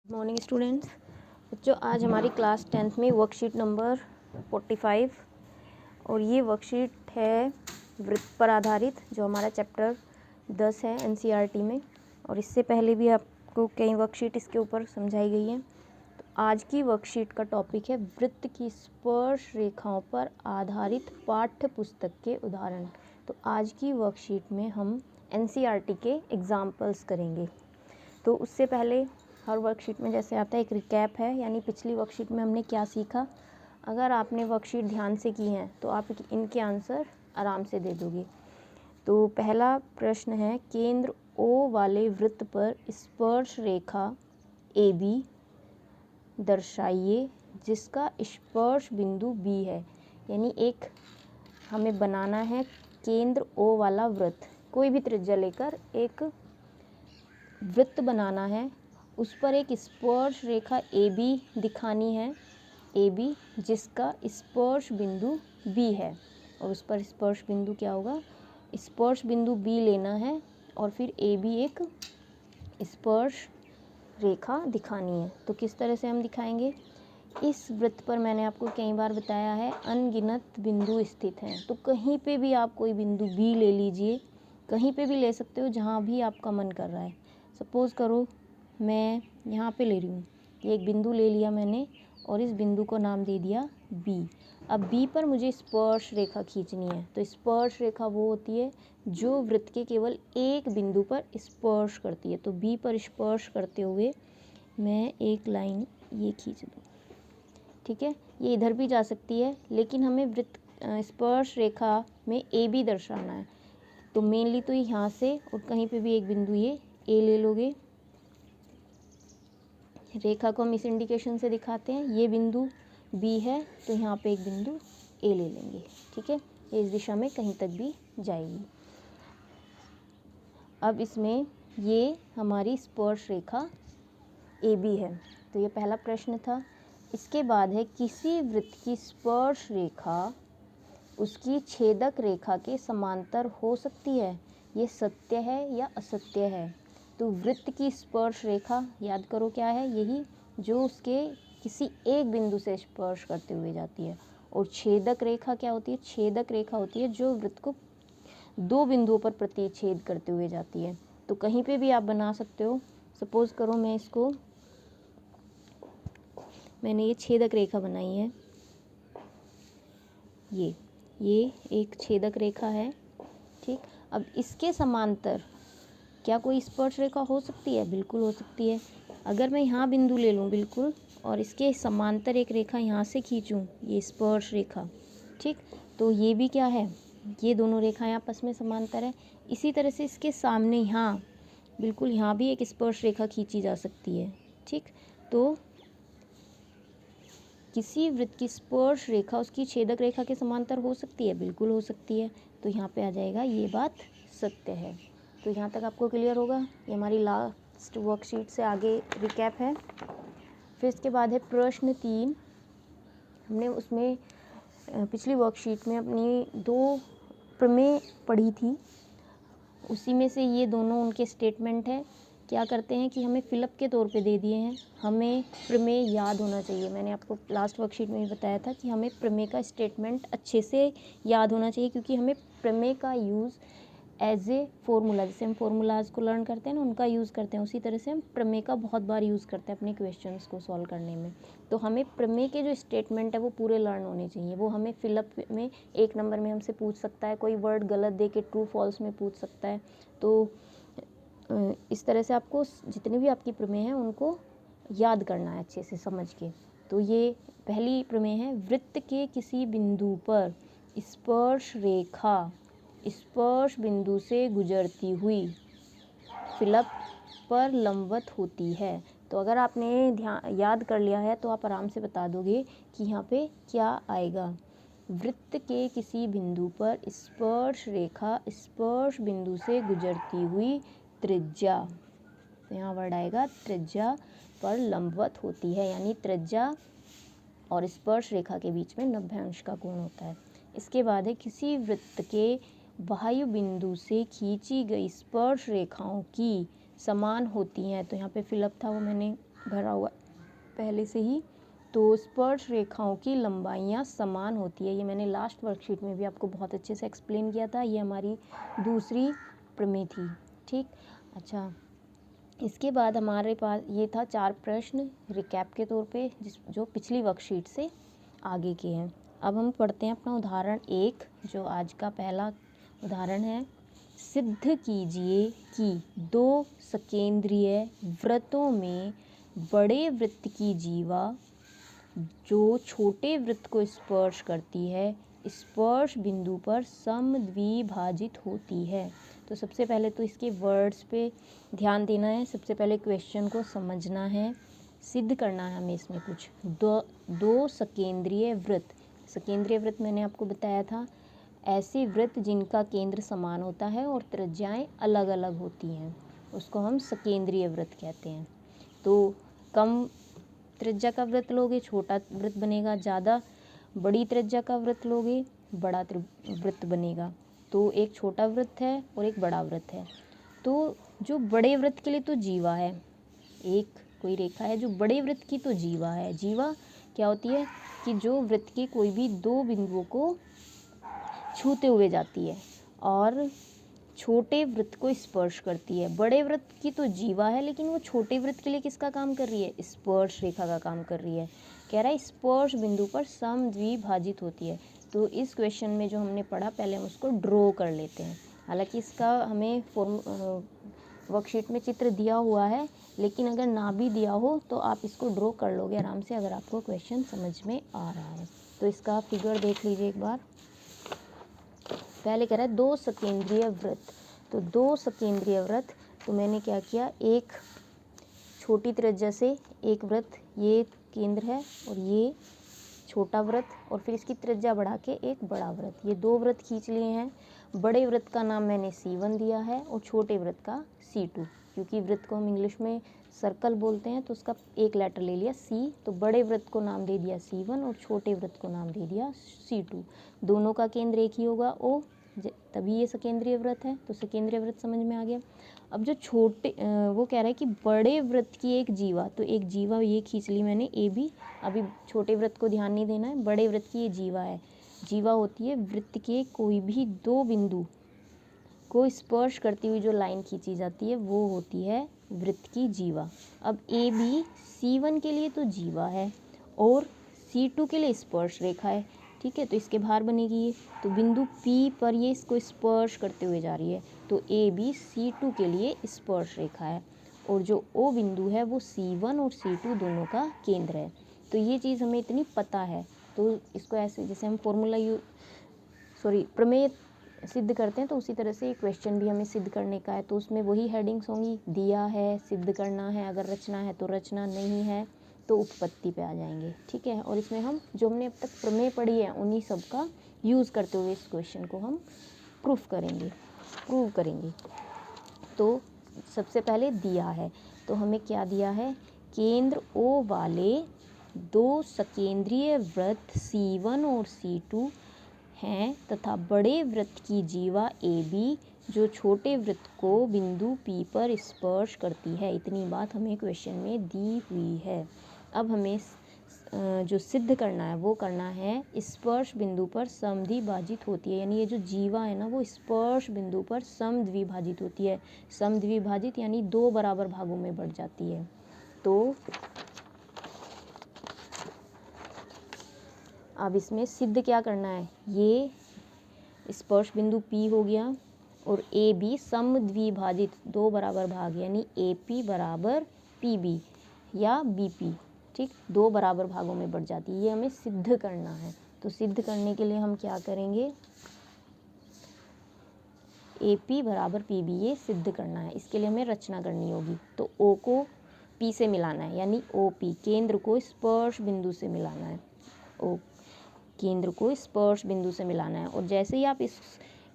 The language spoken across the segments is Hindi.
Good morning students. बच्चों, आज हमारी क्लास 10th में वर्कशीट नंबर 45 और ये वर्कशीट है वृत्त पर आधारित, जो हमारा चैप्टर 10 है एनसीईआरटी में। और इससे पहले भी आपको कई वर्कशीट इसके ऊपर समझाई गई हैं। तो आज की वर्कशीट का टॉपिक है वृत्त की स्पर्श रेखाओं पर आधारित पाठ्य पुस्तक के उदाहरण। तो आज की वर्कशीट में हम एनसीईआरटी के एग्जाम्पल्स करेंगे। तो उससे पहले हर वर्कशीट में जैसे आता है एक रिकैप है, यानी पिछली वर्कशीट में हमने क्या सीखा। अगर आपने वर्कशीट ध्यान से की हैं तो आप इनके आंसर आराम से दे दोगे। तो पहला प्रश्न है, केंद्र O वाले वृत्त पर स्पर्श रेखा AB दर्शाइए जिसका स्पर्श बिंदु B है। यानी एक हमें बनाना है केंद्र O वाला वृत्त, कोई भी त्रिज्या लेकर एक वृत्त बनाना है, उस पर एक स्पर्श रेखा AB दिखानी है, AB जिसका स्पर्श बिंदु B है। और उस पर स्पर्श बिंदु क्या होगा, स्पर्श बिंदु B लेना है और फिर AB एक स्पर्श रेखा दिखानी है। तो किस तरह से हम दिखाएंगे, इस वृत्त पर मैंने आपको कई बार बताया है अनगिनत बिंदु स्थित हैं। तो कहीं पे भी आप कोई बिंदु B ले लीजिए, कहीं पे भी ले सकते हो जहाँ भी आपका मन कर रहा है। सपोज़ करो मैं यहाँ पे ले रही हूँ, ये एक बिंदु ले लिया मैंने और इस बिंदु को नाम दे दिया B। अब B पर मुझे स्पर्श रेखा खींचनी है। तो स्पर्श रेखा वो होती है जो वृत्त के केवल एक बिंदु पर स्पर्श करती है। तो B पर स्पर्श करते हुए मैं एक लाइन ये खींच दूँ, ठीक है। ये इधर भी जा सकती है, लेकिन हमें वृत्त स्पर्श रेखा में AB दर्शाना है। तो मेनली तो यहाँ से और कहीं पे भी एक बिंदु ये A ले लोगे। रेखा को हम इस इंडिकेशन से दिखाते हैं, ये बिंदु B है तो यहाँ पे एक बिंदु A ले लेंगे, ठीक है। ये इस दिशा में कहीं तक भी जाएगी। अब इसमें ये हमारी स्पर्श रेखा AB है। तो ये पहला प्रश्न था। इसके बाद है, किसी वृत्त की स्पर्श रेखा उसकी छेदक रेखा के समांतर हो सकती है, ये सत्य है या असत्य है। तो वृत्त की स्पर्श रेखा याद करो क्या है, यही जो उसके किसी एक बिंदु से स्पर्श करते हुए जाती है। और छेदक रेखा क्या होती है, छेदक रेखा होती है जो वृत्त को दो बिंदुओं पर प्रतिच्छेद करते हुए जाती है। तो कहीं पे भी आप बना सकते हो। सपोज करो मैंने ये छेदक रेखा बनाई है, ये एक छेदक रेखा है, ठीक। अब इसके समांतर क्या कोई स्पर्श रेखा हो सकती है, बिल्कुल हो सकती है। अगर मैं यहाँ बिंदु ले लूँ बिल्कुल और इसके समांतर एक रेखा यहाँ से खींचूँ, ये स्पर्श रेखा, ठीक। तो ये भी क्या है, ये दोनों रेखाएं आपस में समांतर है। इसी तरह से इसके सामने यहाँ बिल्कुल यहाँ भी एक स्पर्श रेखा खींची जा सकती है, ठीक। तो किसी वृत्त की स्पर्श रेखा उसकी छेदक रेखा के समांतर हो सकती है, बिल्कुल हो सकती है। तो यहाँ पे आ जाएगा ये बात सत्य है। तो यहाँ तक आपको क्लियर होगा। ये हमारी लास्ट वर्कशीट से आगे रिकैप है। फिर इसके बाद है प्रश्न 3। हमने उसमें पिछली वर्कशीट में अपनी 2 प्रमेय पढ़ी थी, उसी में से ये दोनों उनके स्टेटमेंट है। क्या करते हैं कि हमें फिलअप के तौर पे दे दिए हैं, हमें प्रमेय याद होना चाहिए। मैंने आपको लास्ट वर्कशीट में भी बताया था कि हमें प्रमेय का स्टेटमेंट अच्छे से याद होना चाहिए, क्योंकि हमें प्रमेय का यूज़ एज ए फॉर्मूला, जैसे हम फॉर्मूलाज को लर्न करते हैं ना, उनका यूज़ करते हैं, उसी तरह से हम प्रमेय का बहुत बार यूज़ करते हैं अपने क्वेश्चंस को सॉल्व करने में। तो हमें प्रमेय के जो स्टेटमेंट है वो पूरे लर्न होने चाहिए। वो हमें फिलअप में 1 नंबर में हमसे पूछ सकता है, कोई वर्ड गलत दे के ट्रू फॉल्स में पूछ सकता है। तो इस तरह से आपको जितने भी आपकी प्रमेय हैं उनको याद करना है अच्छे से समझ के। तो ये पहली प्रमेय है, वृत्त के किसी बिंदु पर स्पर्श रेखा स्पर्श बिंदु से गुजरती हुई फिलअप पर लंबवत होती है। तो अगर आपने ध्यान याद कर लिया है तो आप आराम से बता दोगे कि यहाँ पे क्या आएगा। वृत्त के किसी बिंदु पर स्पर्श रेखा स्पर्श बिंदु से गुजरती हुई त्रिज्या, तो यहाँ वर्ड आएगा त्रिज्या पर लंबवत होती है, यानी त्रिज्या और स्पर्श रेखा के बीच में 90 अंश का कोण होता है। इसके बाद है, किसी वृत्त के बाह्य बिंदु से खींची गई स्पर्श रेखाओं की समान होती हैं। तो यहाँ पे फिलअप था वो मैंने भरा हुआ पहले से ही। तो स्पर्श रेखाओं की लंबाइयाँ समान होती है, ये मैंने लास्ट वर्कशीट में भी आपको बहुत अच्छे से एक्सप्लेन किया था। ये हमारी दूसरी प्रमेय थी, ठीक। अच्छा, इसके बाद हमारे पास ये था 4 प्रश्न रिकैप के तौर पे जो पिछली वर्कशीट से आगे के हैं। अब हम पढ़ते हैं अपना उदाहरण 1, जो आज का पहला उदाहरण है। सिद्ध कीजिए कि 2 सकेंद्रीय वृत्तों में बड़े वृत्त की जीवा जो छोटे वृत्त को स्पर्श करती है, स्पर्श बिंदु पर समद्विभाजित होती है। तो सबसे पहले तो इसके वर्ड्स पे ध्यान देना है, सबसे पहले क्वेश्चन को समझना है, सिद्ध करना है हमें इसमें कुछ। दो सकेंद्रीय वृत्त, सकेंद्रीय वृत्त मैंने आपको बताया था, ऐसे वृत्त जिनका केंद्र समान होता है और त्रिज्याएं अलग अलग होती हैं, उसको हम सकेंद्रीय वृत्त कहते हैं। तो कम त्रिज्या का वृत्त लोगे छोटा वृत्त बनेगा, ज़्यादा बड़ी त्रिज्या का वृत्त लोगे बड़ा वृत्त बनेगा। तो एक छोटा वृत्त है और एक बड़ा वृत्त है। तो जो बड़े वृत्त के लिए तो जीवा है, एक कोई रेखा है जो बड़े वृत्त की तो जीवा है। जीवा क्या होती है कि जो वृत्त के कोई भी 2 बिंदुओं को छूते हुए जाती है और छोटे वृत्त को स्पर्श करती है। बड़े वृत्त की तो जीवा है, लेकिन वो छोटे वृत्त के लिए किसका काम कर रही है? स्पर्श रेखा का काम कर रही है। कह रहा है स्पर्श बिंदु पर समद्विभाजित होती है। तो इस क्वेश्चन में जो हमने पढ़ा, पहले हम उसको ड्रॉ कर लेते हैं। हालांकि इसका हमें वर्कशीट में चित्र दिया हुआ है, लेकिन अगर ना भी दिया हो तो आप इसको ड्रॉ कर लोगे आराम से, अगर आपको क्वेश्चन समझ में आ रहा है। तो इसका फिगर देख लीजिए एक बार। पहले कह रहा है 2 सकेंद्रीय वृत्त। तो 2 सकेंद्रीय वृत्त, तो मैंने क्या किया, एक छोटी त्रिज्या से एक वृत्त, ये केंद्र है और ये छोटा वृत्त, और फिर इसकी त्रिज्या बढ़ा के एक बड़ा वृत्त, ये 2 वृत्त खींच लिए हैं। बड़े वृत्त का नाम मैंने C1 दिया है और छोटे वृत्त का C2, क्योंकि वृत्त को हम इंग्लिश में सर्कल बोलते हैं, तो उसका एक लेटर ले लिया C। तो बड़े वृत्त को नाम दे दिया C1 और छोटे वृत्त को नाम दे दिया C2। दोनों का केंद्र एक ही होगा O, तभी ये सकेंद्रीय वृत्त है। तो सकेंद्रीय वृत्त समझ में आ गया। अब जो छोटे वो कह रहा है कि बड़े वृत्त की एक जीवा, तो एक जीवा ये खींच ली मैंने AB। अभी छोटे वृत्त को ध्यान नहीं देना है, बड़े वृत्त की ये जीवा है। जीवा होती है वृत्त के कोई भी 2 बिंदु को स्पर्श करती हुई जो लाइन खींची जाती है, वो होती है वृत्त की जीवा। अब AB C1 के लिए तो जीवा है और C2 के लिए स्पर्श रेखा है, ठीक है। तो इसके बाहर बनेगी ये, तो बिंदु P पर ये इसको स्पर्श करते हुए जा रही है, तो AB C2 के लिए स्पर्श रेखा है, और जो O बिंदु है वो C1 और C2 दोनों का केंद्र है। तो ये चीज़ हमें इतनी पता है, तो इसको ऐसे जैसे हम प्रमेय सिद्ध करते हैं, तो उसी तरह से क्वेश्चन भी हमें सिद्ध करने का है। तो उसमें वही हेडिंग्स होंगी, दिया है, सिद्ध करना है, अगर रचना है तो रचना, नहीं है तो उत्पत्ति पे आ जाएंगे, ठीक है। और इसमें हम जो हमने अब तक प्रमेय पढ़ी है उन्हीं सब का यूज़ करते हुए इस क्वेश्चन को हम प्रूव करेंगे। तो सबसे पहले दिया है, तो हमें क्या दिया है, केंद्र O वाले 2 सकेंद्रीय वृत्त C1 और C2 हैं तथा बड़े वृत्त की जीवा AB जो छोटे वृत्त को बिंदु P पर स्पर्श करती है। इतनी बात हमें क्वेश्चन में दी हुई है। अब हमें जो सिद्ध करना है वो करना है स्पर्श बिंदु पर समद्विभाजित होती है, यानी ये जो जीवा है ना वो स्पर्श बिंदु पर समद्विभाजित होती है। समद्विभाजित यानी 2 बराबर भागों में बढ़ जाती है। तो अब इसमें सिद्ध क्या करना है, ये स्पर्श बिंदु P हो गया और AB समद्विभाजित 2 बराबर भाग, यानी AP बराबर PB या BP, ठीक, 2 बराबर भागों में बढ़ जाती है। ये हमें सिद्ध करना है। तो सिद्ध करने के लिए हम क्या करेंगे, AP बराबर PB ये सिद्ध करना है। इसके लिए हमें रचना करनी होगी। तो O को P से मिलाना है, यानी OP केंद्र को स्पर्श बिंदु से मिलाना है। O केंद्र को स्पर्श बिंदु से मिलाना है, और जैसे ही आप इस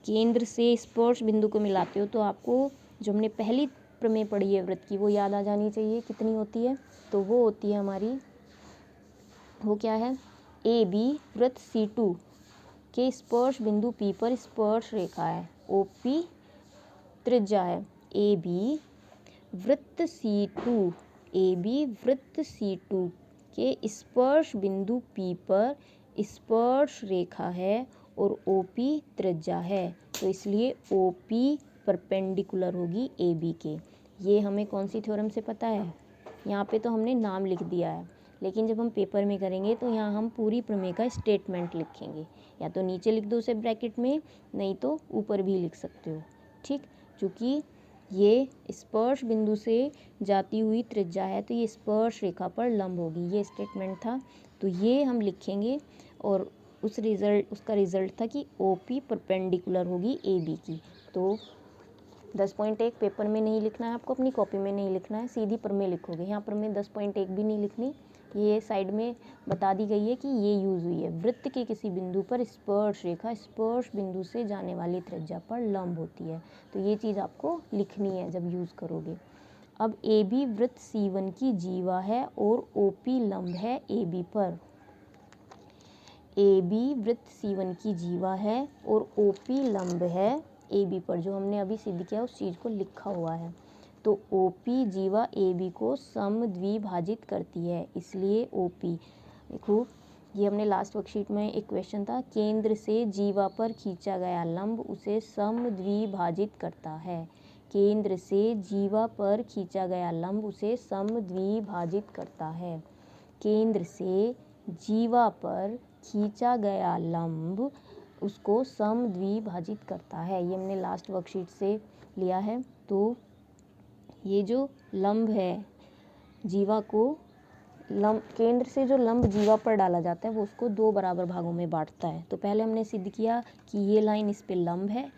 केंद्र से स्पर्श बिंदु को मिलाते हो तो आपको जो हमने पहली प्रमेय पढ़ी है वृत्त की वो याद आ जानी चाहिए। कितनी होती है, तो वो होती है हमारी, वो क्या है, AB वृत्त C2 के स्पर्श बिंदु P पर स्पर्श रेखा है, OP त्रिज्या है, AB वृत्त C2 ए बी वृत्त C2 के स्पर्श बिंदु P पर स्पर्श रेखा है और OP त्रिज्या है, तो इसलिए OP परपेंडिकुलर होगी AB के। ये हमें कौन सी थ्योरम से पता है? यहाँ पे तो हमने नाम लिख दिया है, लेकिन जब हम पेपर में करेंगे तो यहाँ हम पूरी प्रमेय का स्टेटमेंट लिखेंगे। या तो नीचे लिख दो उसे ब्रैकेट में, नहीं तो ऊपर भी लिख सकते हो। ठीक, चूँकि ये स्पर्श बिंदु से जाती हुई त्रिज्या है तो ये स्पर्श रेखा पर लंब होगी, ये स्टेटमेंट था। तो ये हम लिखेंगे और उसका रिजल्ट था कि OP परपेंडिकुलर होगी AB की। तो 10.1 पेपर में नहीं लिखना है आपको, अपनी कॉपी में नहीं लिखना है, सीधी प्रमेय लिखोगे। यहाँ प्रमेय 10.1 भी नहीं लिखनी, ये साइड में बता दी गई है कि ये यूज़ हुई है। वृत्त के किसी बिंदु पर स्पर्श रेखा स्पर्श बिंदु से जाने वाली त्रिज्या पर लंब होती है, तो ये चीज़ आपको लिखनी है जब यूज़ करोगे। अब AB वृत्त C1 की जीवा है और OP लंब है AB पर। AB वृत्त C1 की जीवा है और OP लंब है AB पर, जो हमने अभी सिद्ध किया उस चीज़ को लिखा हुआ है। तो OP जीवा AB को समद्विभाजित करती है, इसलिए OP, देखो ये हमने लास्ट वर्कशीट में एक क्वेश्चन था, केंद्र से जीवा पर खींचा गया लंब उसे समद्विभाजित करता है। केंद्र से जीवा पर खींचा गया लंब उसे समद्विभाजित करता है। केंद्र से जीवा पर खींचा गया लंब उसको समद्विभाजित करता है, ये हमने लास्ट वर्कशीट से लिया है। तो ये जो लंब है जीवा को, लंब केंद्र से जो लंब जीवा पर डाला जाता है वो उसको 2 बराबर भागों में बांटता है। तो पहले हमने सिद्ध किया कि ये लाइन इस पे लंब है,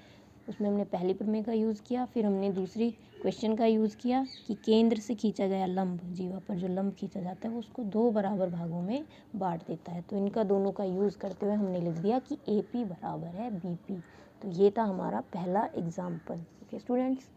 उसमें हमने पहली प्रमेय का यूज़ किया, फिर हमने दूसरी क्वेश्चन का यूज़ किया कि केंद्र से खींचा गया लंब, जीवा पर जो लंब खींचा जाता है वो उसको 2 बराबर भागों में बांट देता है। तो इनका दोनों का यूज़ करते हुए हमने लिख दिया कि AP बराबर है BP। तो ये था हमारा पहला एग्जाम्पल। Okay students.